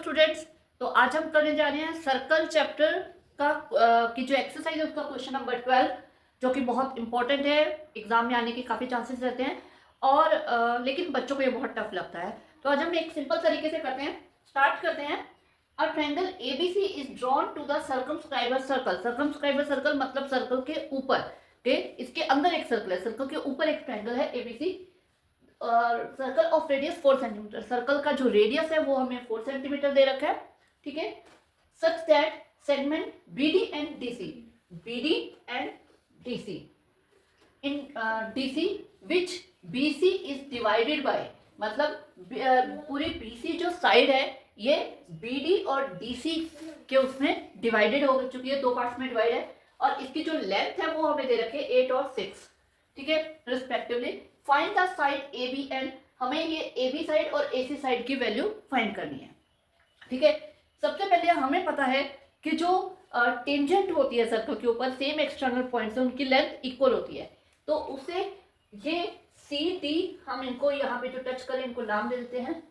Students, तो आज हम करने जा रहे हैं सर्कल चैप्टर का की जो एक्सरसाइज है उसका क्वेश्चन नंबर 12, जो कि बहुत इंपॉर्टेंट है, एग्जाम में आने के काफ़ी चांसेस रहते हैं और लेकिन बच्चों को ये बहुत टफ लगता है। तो आज हम एक सिंपल तरीके से करते हैं, स्टार्ट करते हैं। A triangle ABC is drawn to the circumscribed circle. Circumscribed circle मतलब सर्कल के ऊपर के, इसके अंदर एक सर्कल है, सर्कल के ऊपर एक ट्रायंगल है ABC. Circle of radius 4 centimetre, circle का जो रेडियस है वो हमें 4 सेंटीमीटर दे रखा है, ठीक है। Such that segment BD and DC, BD and DC in DC which BC is divided by, मतलब पूरी बीसी जो साइड है ये बीडी और डीसी के उसमें डिवाइडेड हो चुकी है, 2 पार्ट्स में डिवाइड है, और इसकी जो लेंथ है वो हमें दे रखे 8 और 6, ठीक है, respectively. Find the side A B and, हमें ये ए बी साइड और ए सी साइड की वैल्यू फाइंड करनी है, ठीक है। सबसे पहले हमें पता है कि जो टेंजेंट होती है सर्कल के ऊपर, सेम एक्सटर्नल पॉइंट्स है, उनकी लेंथ इक्वल होती है, तो उसे ये सी डी, हम इनको यहाँ पे जो टच करें इनको नाम दे देते हैं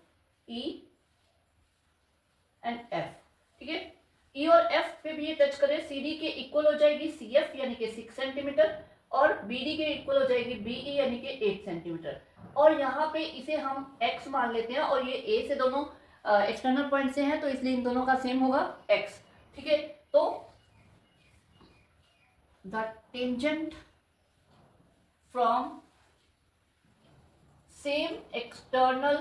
ई एंड एफ, ठीक है। ई और एफ पे भी ये टच करें, सी डी के इक्वल हो जाएगी सी एफ यानी कि 6 सेंटीमीटर, और BD के इक्वल हो जाएगी BE यानी कि 8 सेंटीमीटर, और यहाँ पे इसे हम x मान लेते हैं, और ये A से दोनों एक्सटर्नल पॉइंट से हैं तो इसलिए इन दोनों का सेम होगा x, ठीक है। तो the tangent from same external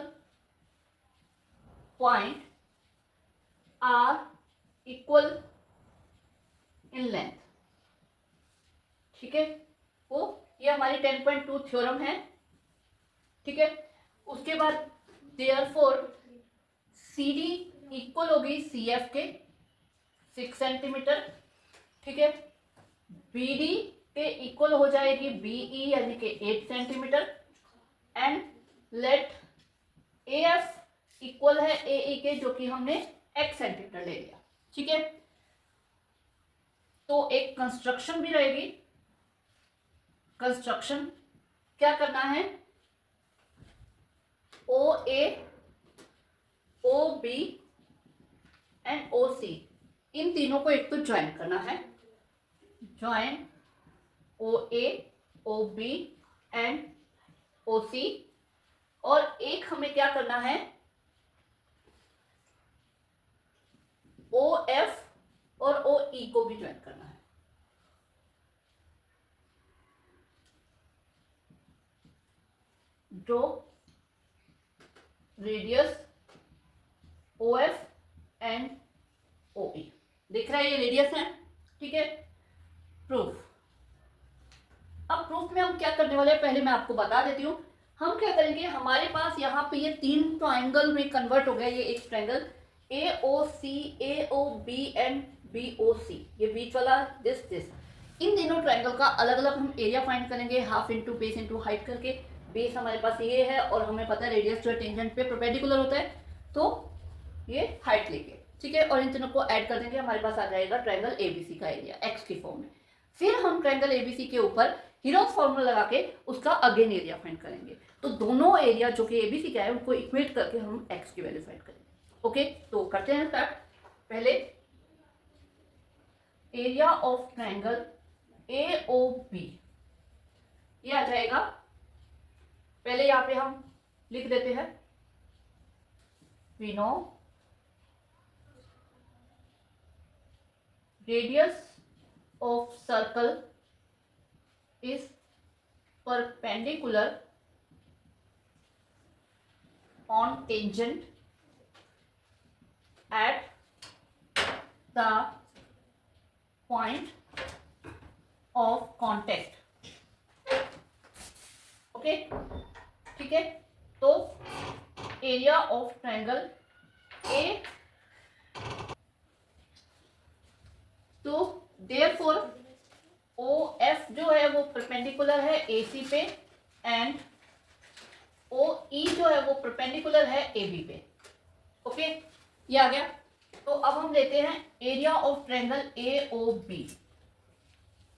point are equal in length, ठीक है। वो ये हमारी 10.2 थ्योरम है, ठीक है। उसके बाद देयरफॉर CD इक्वल होगी CF के 6 सेंटीमीटर, ठीक है। BD के इक्वल हो जाएगी BE यानी कि 8 centimetre, and let AF equal है AE के, जो कि हमने x सेंटीमीटर ले लिया, ठीक है। तो एक कंस्ट्रक्शन भी रहेगी। कंस्ट्रक्शन क्या करना है, OA, OB एंड OC, इन तीनों को एक तो ज्वाइन करना है, join OA, OB and OC, और एक हमें क्या करना है, OF और OE को भी ज्वाइन करना है। Draw radius OF and OE, दिख रहा है ये रेडियस है, ठीक है। प्रूफ, अब प्रूफ में हम क्या करने वाले हैं पहले मैं आपको बता देती हूँ। हम क्या करेंगे, हमारे पास यहाँ पे ये 3 ट्राइंगल में कन्वर्ट हो गया, ये एक triangle AOC, AOB and BOC, ये बीच वाला दिस, इन तीनों ट्राइंगल का अलग अलग हम एरिया फाइंड करेंगे, half into base into height करके। बेस हमारे पास ये है और हमें पता है रेडियस जो है टेंजेंट पे परपेंडिकुलर होता है, तो ये हाइट लेके, ठीक है, और इन तीनों को ऐड कर देंगे, हमारे पास आ जाएगा ट्रायंगल एबीसी का एरिया एक्स की फॉर्म में। फिर हम ट्रायंगल एबीसी के ऊपर हीरोज फॉर्मूला लगा के उसका अगेन एरिया फाइंड करेंगे, तो दोनों एरिया जो कि एबीसी का है उनको इक्वेट करके हम एक्स की वैल्यू फाइंड करेंगे। ओके, तो करते हैं स्टार्ट। पहले एरिया ऑफ ट्रायंगल AOB ये आ जाएगा, पहले यहाँ पे हम लिख देते हैं, we know radius of circle is perpendicular on tangent at the point of contact, okay, ठीक है। तो एरिया ऑफ ट्रायंगल A, तो देयरफॉर OF जो है वो परपेंडिकुलर है AC पे, एंड OE जो है वो परपेंडिकुलर है AB पे, ओके, ये आ गया। तो अब हम लेते हैं एरिया ऑफ ट्रायंगल AOB।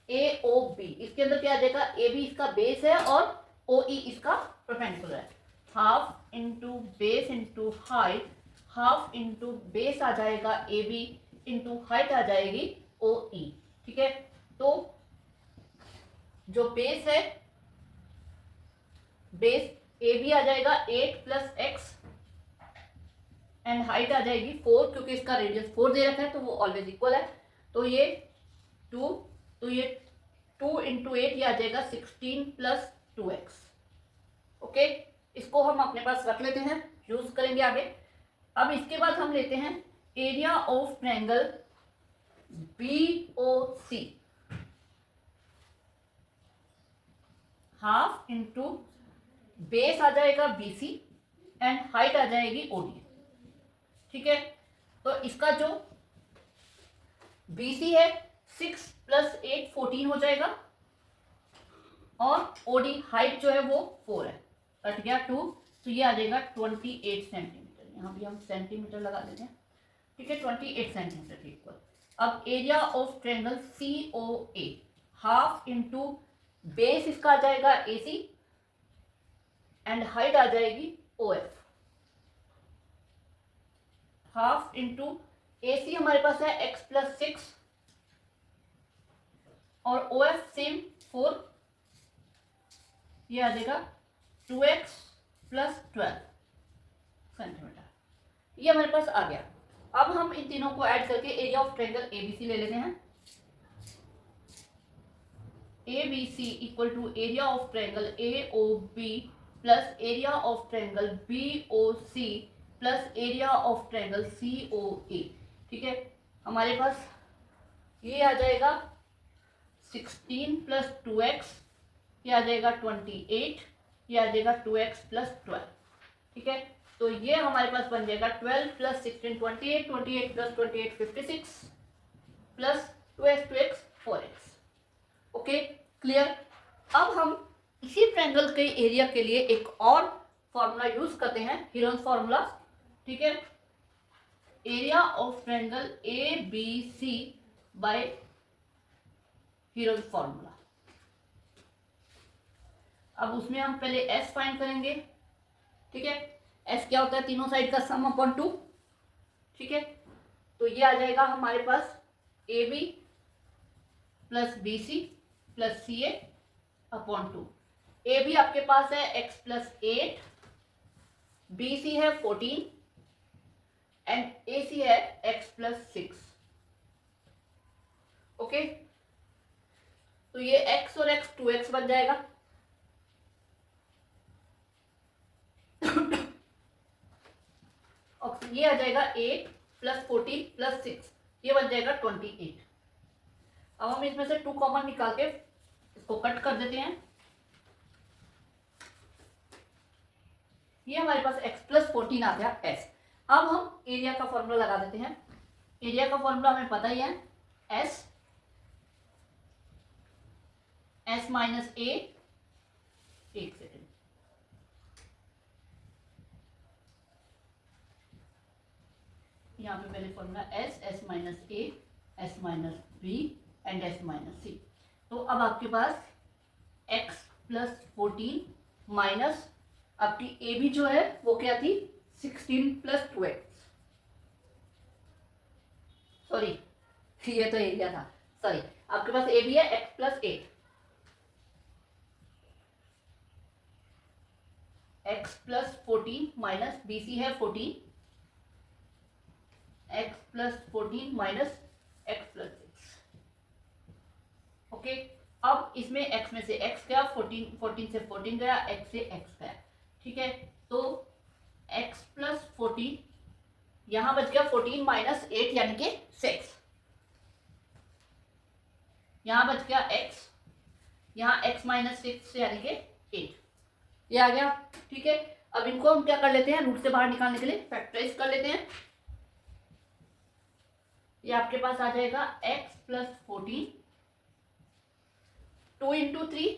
इसके अंदर क्या आ जाएगा, AB इसका बेस है और OE इसका परपेंडिकुलर है, half into base into height, half into base आ जाएगा ए बी इंटू हाइट आ जाएगी ओ ई। ठीक है, तो जो बेस है, बेस ए बी आ जाएगा 8 प्लस एक्स एंड हाइट आ जाएगी 4, क्योंकि इसका रेडियस 4 दे रखा है तो वो ऑलवेज इक्वल है। तो ये 2, तो ये 2 इंटू 8 ये आ जाएगा 16 प्लस 2x। ओके, इसको हम अपने पास रख लेते हैं, यूज करेंगे आगे। अब इसके बाद हम लेते हैं area of triangle BOC, half into base आ जाएगा BC एंड हाइट आ जाएगी OD। ठीक है, तो इसका जो BC है 6 प्लस 8 14 हो जाएगा और OD हाइट जो है वो 4 है, कट गया 2, तो ये आ जाएगा 28 सेंटीमीटर। यहाँ भी हम सेंटीमीटर लगा देते हैं। ठीक है, 28 सेंटीमीटर इक्वल। अब area of triangle COA, half into base इसका आ जाएगा AC एंड हाइट आ जाएगी OF। हाफ इंटू AC हमारे पास है x प्लस 6 और OF सेम 4, ये आ जाएगा 2x प्लस 12 सेंटीमीटर। ये हमारे पास आ गया। अब हम इन तीनों को ऐड करके एरिया ऑफ ट्रायंगल ABC ले लेते हैं। ABC equal to area of triangle AOB plus area of triangle BOC plus area of triangle COA। ठीक है, हमारे पास ये आ जाएगा 16 प्लस 2x, ये आ जाएगा 28, ये आ जाएगा 2x प्लस 12। ठीक है, तो ये हमारे पास बन जाएगा 12 plus 16 28, 28 plus 28 56 plus 2x 4x। Okay, clear. अब हम इसी ट्रायंगल के एरिया के लिए एक और फॉर्मूला यूज करते हैं, हीरोन्स फॉर्मूला। ठीक है, area of triangle ABC by Heron's formula. अब उसमें हम पहले S फाइंड करेंगे। ठीक है, S क्या होता है? तीनों साइड का सम अपॉन 2। ठीक है, तो ये आ जाएगा हमारे पास AB plus BC plus CA upon 2। AB आपके पास है x प्लस 8, BC है 14 एंड AC है x प्लस 6। ओके, तो ये x और x 2x बन जाएगा। और ये आ जाएगा 8 प्लस 14 प्लस 6, ये बन जाएगा 28। अब हम इसमें से 2 कॉमन निकाल के इसको कट कर देते हैं। ये हमारे पास x प्लस 14 आ गया S। अब हम एरिया का फॉर्मूला लगा देते हैं। एरिया का फॉर्मूला हमें पता ही है, S माइनस A, एक सेकेंड, यहाँ पे पहले formula S minus A, S minus B and S minus C। तो अब आपके पास x प्लस 14 माइनस आपकी ए बी जो है वो क्या थी 16 प्लस 2x। सॉरी, ये तो एरिया था, सॉरी। आपके पास ए बी है x plus 8, x plus 14 minus B C है 14, x plus 14 minus x plus 6। Okay, अब इसमें x में से x गया, 14 से 14 गया, x से x गया। ठीक है, तो x प्लस 14 यहां बच गया 14 माइनस 8 यानी कि 6, यहां बच गया x, यहां x माइनस 6 यानी कि 8, ये आ गया। ठीक है, अब इनको हम क्या कर लेते हैं, रूट से बाहर निकालने के लिए फैक्टराइज कर लेते हैं। ये आपके पास आ जाएगा x प्लस 14, 2 इंटू 3,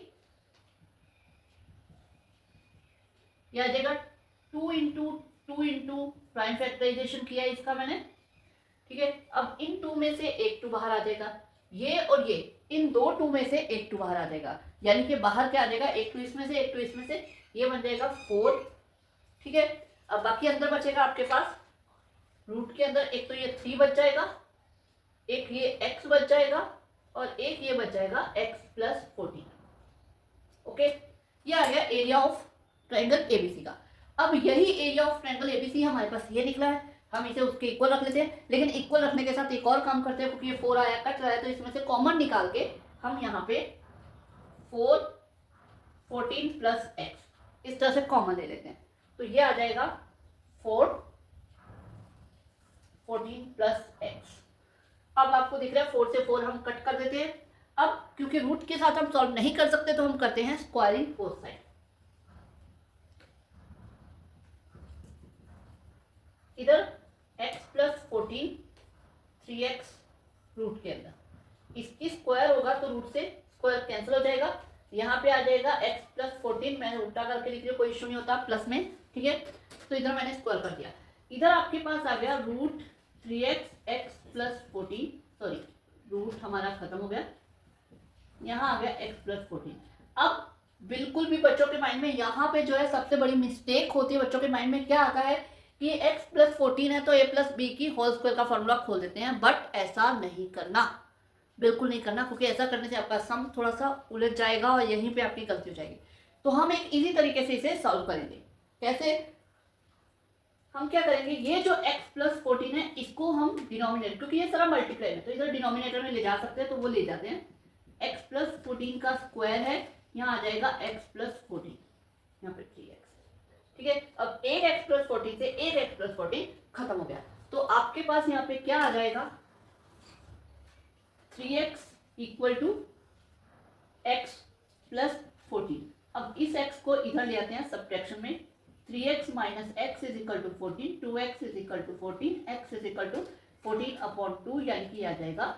यह आ जाएगा 2 इंटू प्राइम फैक्टराइजेशन किया है इसका मैंने। ठीक है, अब इन 2 में से एक 2 बाहर आ जाएगा, ये और ये इन दो 2 में से एक 2 बाहर आ जाएगा, यानी कि बाहर क्या आ जाएगा, एक 2 इसमें से एक 2 इसमें से, ये बन जाएगा 4। ठीक है, अब बाकी अंदर बचेगा आपके पास रूट के अंदर एक तो ये 3 बच जाएगा, एक ये x बच जाएगा और एक ये बच जाएगा x प्लस 14। ओके, ये आ गया एरिया ऑफ ट्रायंगल एबीसी का। अब यही एरिया ऑफ ट्रायंगल एबीसी हमारे पास ये निकला है, हम इसे उसके इक्वल रख लेते हैं। लेकिन इक्वल रखने के साथ एक और काम करते हैं, क्योंकि ये 4 आया कट रहा है, तो इसमें से कॉमन निकाल के हम यहाँ पे 4 14 प्लस x इस तरह से कॉमन ले लेते हैं। तो ये आ जाएगा 4 14 प्लस x। अब आपको दिख रहा है 4 से 4 हम कट कर देते हैं। अब क्योंकि रूट के साथ हम सॉल्व नहीं कर सकते, तो हम करते हैं स्क्वायरिंग बोथ साइड। इधर x प्लस 14 3x रूट के अंदर, इसकी स्क्वायर होगा तो रूट से स्क्वायर कैंसिल हो जाएगा। यहाँ पे आ जाएगा x प्लस 14, मैंने उल्टा करके लिख दिया, कोई इशू नहीं होता प्लस में, ठीक है। तो इधर मैंने स्क्वायर कर दिया। इधर आपके पास आ गया root 3x x plus 14, sorry root हमारा खत्म हो गया, यहाँ आ गया x प्लस 14। अब बिल्कुल भी बच्चों के माइंड में यहाँ पे जो है सबसे बड़ी मिस्टेक होती है, बच्चों के माइंड में क्या आता है कि x प्लस 14 है तो a प्लस बी की होल स्क्वायर का फॉर्मूला खोल देते हैं। बट ऐसा नहीं करना, बिल्कुल नहीं करना, क्योंकि ऐसा करने से आपका सम थोड़ा सा उलझ जाएगा और यहीं पे आपकी गलती हो जाएगी। तो हम एक इजी तरीके से इसे सॉल्व करेंगे। कैसे? हम क्या करेंगे, ये जो x प्लस 14 है इसको हम डिनोमिनेटर, क्योंकि ये सारा मल्टीप्लाई है तो इधर डिनोमिनेटर में ले जा सकते हैं, तो वो ले जाते हैं। x प्लस 14 का स्क्वायर है, यहाँ आ जाएगा x प्लस 14, यहाँ पे 3x, ठीक है। अब एक x प्लस 14 से एक x प्लस 14 खत्म हो गया, तो आपके पास यहाँ पे क्या आ जाएगा, 3x equal to x plus 14। अब इस x को इधर ले आते हैं सब्ट्रैक्शन में, 3x minus x is equal to 14, 2x is equal to 14, x is equal to 14 upon 2, यानी कि आ जाएगा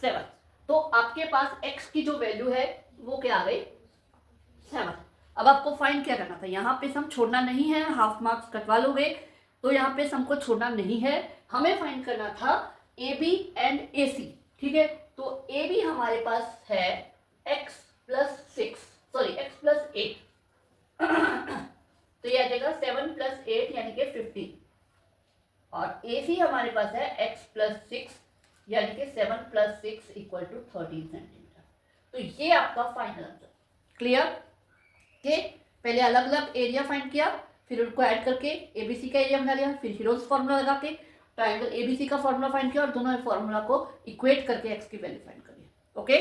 7। तो आपके पास x की जो वैल्यू है वो क्या आ गई, 7। अब आपको फाइंड क्या करना था, यहाँ पे सम छोड़ना नहीं है, हाफ मार्क्स कटवा लोगे, तो यहाँ पे सम को छोड़ना नहीं है। हमें फाइंड करना था ए बी एंड ए सी, ठीक है। तो ए बी हमारे पास है x plus 6, sorry x plus 8 तो ये आ जाएगा 7 प्लस 8 यानी कि 15। और ए सी हमारे पास है x प्लस 6 यानी कि 7 प्लस 6 इक्वल टू 13 सेंटीमीटर। तो ये आपका फाइनल आंसर। क्लियर? के पहले अलग अलग एरिया फाइंड किया, फिर उनको ऐड करके एबीसी का एरिया बना लिया, फिर हीरोज फॉर्मूला लगा के ट्रायंगल एबीसी का फॉर्मूला फाइंड किया और दोनों फॉर्मूला को इक्वेट करके एक्स की वैल्यू फाइंड करिए। ओके।